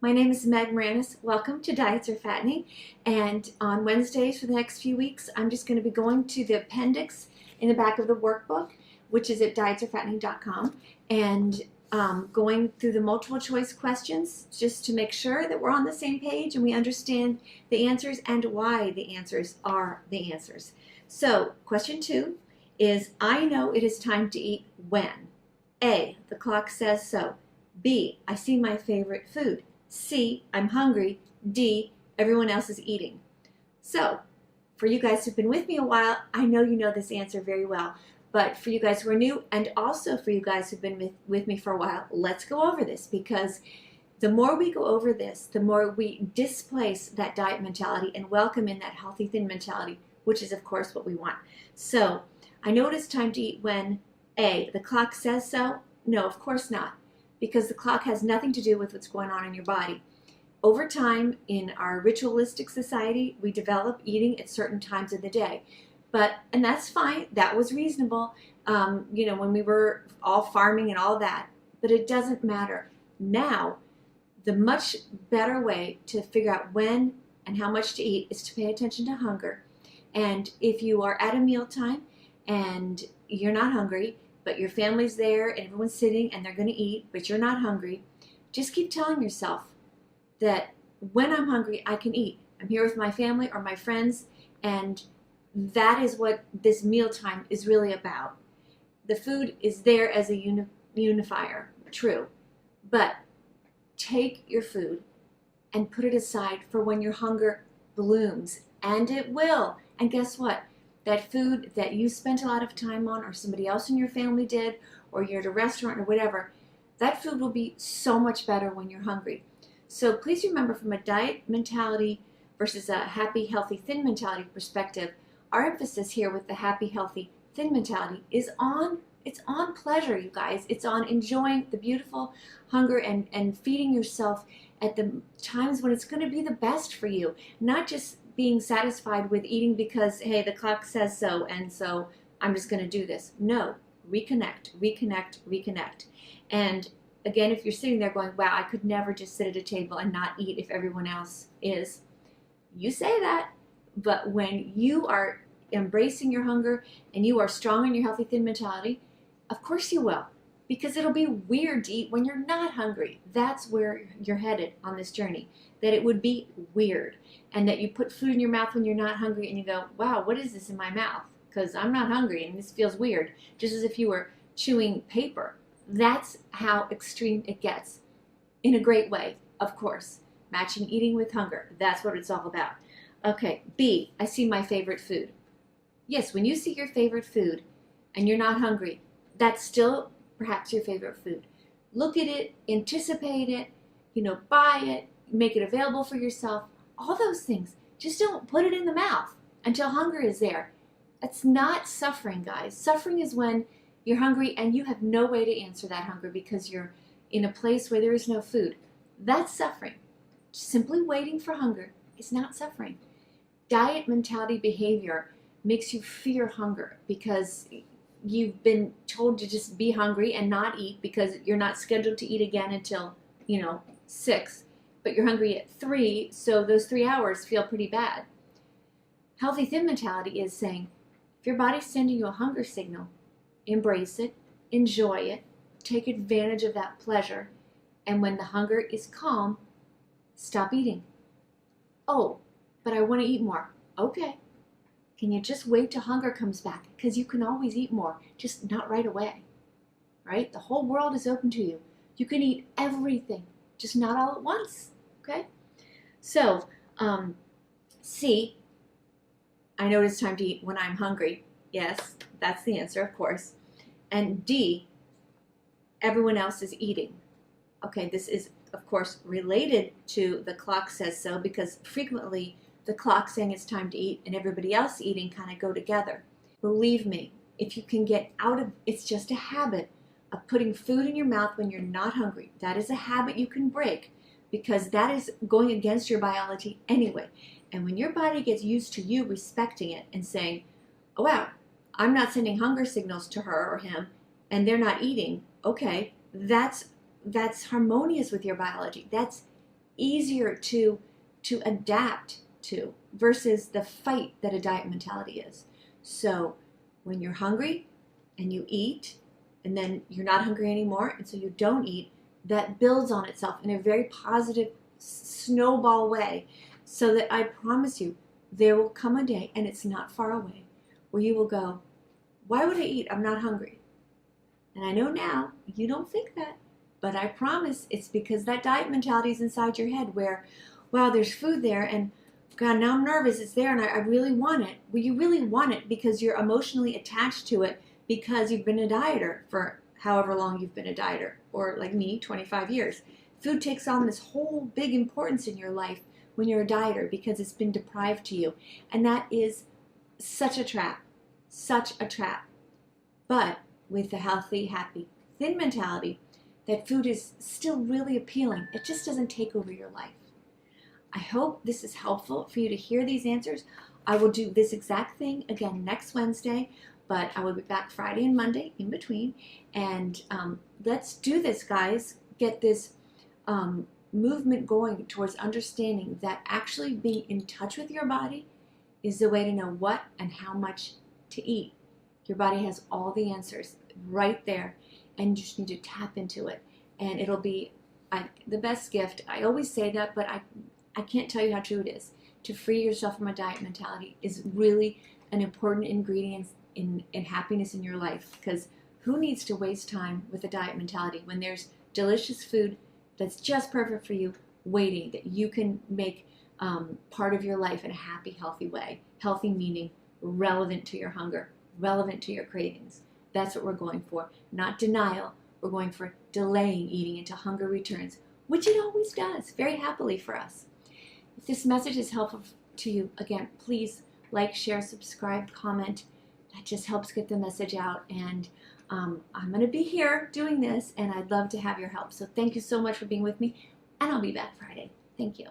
My name is Meg Moranis. Welcome to Diets Are Fattening. And on Wednesdays for the next few weeks, I'm just going to be going to the appendix in the back of the workbook, which is at dietsarefattening.com, and going through the multiple choice questions just to make sure that we're on the same page and we understand the answers and why the answers are the answers. So, question 2 is, I know it is time to eat when? A, the clock says so. B, I see my favorite food. C, I'm hungry. D, everyone else is eating. So, for you guys who've been with me a while, I know you know this answer very well. But for you guys who are new, and also for you guys who've been with me for a while, let's go over this, because the more we go over this, the more we displace that diet mentality and welcome in that healthy thin mentality, which is of course what we want. So, I know it is time to eat when A, the clock says so. No, of course not, because the clock has nothing to do with what's going on in your body. Over time, in our ritualistic society, we develop eating at certain times of the day. And that's fine, that was reasonable, when we were all farming and all that, but it doesn't matter. Now, the much better way to figure out when and how much to eat is to pay attention to hunger. And if you are at a mealtime and you're not hungry, but your family's there and everyone's sitting and they're going to eat, but you're not hungry, just keep telling yourself that when I'm hungry, I can eat. I'm here with my family or my friends, and that is what this mealtime is really about. The food is there as a unifier, true, but take your food and put it aside for when your hunger blooms, and it will. And guess what? That food that you spent a lot of time on, or somebody else in your family did, or you're at a restaurant or whatever, that food will be so much better when you're hungry. So please remember, from a diet mentality versus a happy, healthy, thin mentality perspective, our emphasis here with the happy, healthy, thin mentality is on pleasure, you guys. It's on enjoying the beautiful hunger and feeding yourself at the times when it's going to be the best for you, not just being satisfied with eating because, hey, the clock says so, and so I'm just going to do this. No, reconnect, reconnect, reconnect. And again, if you're sitting there going, wow, I could never just sit at a table and not eat if everyone else is, you say that, but when you are embracing your hunger and you are strong in your healthy thin mentality, of course you will, because it'll be weird to eat when you're not hungry. That's where you're headed on this journey, that it would be weird, and that you put food in your mouth when you're not hungry and you go, wow, what is this in my mouth? Because I'm not hungry and this feels weird, just as if you were chewing paper. That's how extreme it gets, in a great way, of course. Matching eating with hunger, that's what it's all about. Okay, B, I see my favorite food. Yes, when you see your favorite food and you're not hungry, that's still perhaps your favorite food. Look at it, anticipate it, buy it, make it available for yourself, all those things. Just don't put it in the mouth until hunger is there. That's not suffering, guys. Suffering is when you're hungry and you have no way to answer that hunger because you're in a place where there is no food. That's suffering. Simply waiting for hunger is not suffering. Diet mentality behavior makes you fear hunger because you've been told to just be hungry and not eat because you're not scheduled to eat again until, 6, but you're hungry at 3, so those 3 hours feel pretty bad. Healthy thin mentality is saying, if your body's sending you a hunger signal, embrace it, enjoy it, take advantage of that pleasure, and when the hunger is calm, stop eating. Oh, but I want to eat more. Okay. Can you just wait till hunger comes back? Because you can always eat more, just not right away. Right? The whole world is open to you. You can eat everything, just not all at once. Okay? So, C, I know it's time to eat when I'm hungry. Yes, that's the answer, of course. And D, everyone else is eating. Okay, this is, of course, related to the clock says so, because frequently the clock saying it's time to eat and everybody else eating kind of go together. Believe me, if you can get out of, it's just a habit of putting food in your mouth when you're not hungry. That is a habit you can break, because that is going against your biology anyway. And when your body gets used to you respecting it and saying, oh wow, I'm not sending hunger signals to her or him, and they're not eating, okay, that's harmonious with your biology. That's easier to adapt to versus the fight that a diet mentality is. So when you're hungry and you eat, and then you're not hungry anymore, and so you don't eat, that builds on itself in a very positive snowball way, so that I promise you, there will come a day, and it's not far away, where you will go, why would I eat? I'm not hungry. And I know now you don't think that, but I promise it's because that diet mentality is inside your head where, wow, there's food there, and God, now I'm nervous, it's there, and I really want it. Well, you really want it because you're emotionally attached to it because you've been a dieter for however long you've been a dieter, or like me, 25 years. Food takes on this whole big importance in your life when you're a dieter because it's been deprived to you. And that is such a trap, such a trap. But with the healthy, happy, thin mentality, that food is still really appealing. It just doesn't take over your life. I hope this is helpful for you to hear these answers. I will do this exact thing again next Wednesday, but I will be back Friday and Monday in between. And let's do this, guys. Get this movement going towards understanding that actually being in touch with your body is the way to know what and how much to eat. Your body has all the answers right there, and you just need to tap into it. And it'll be the best gift. I always say that, but I can't tell you how true it is. To free yourself from a diet mentality is really an important ingredient in happiness in your life, because who needs to waste time with a diet mentality when there's delicious food that's just perfect for you waiting, that you can make part of your life in a happy, healthy way. Healthy meaning relevant to your hunger, relevant to your cravings. That's what we're going for, not denial. We're going for delaying eating until hunger returns, which it always does, very happily for us. If this message is helpful to you, again, please like, share, subscribe, comment. That just helps get the message out. And I'm going to be here doing this, and I'd love to have your help. So thank you so much for being with me, and I'll be back Friday. Thank you.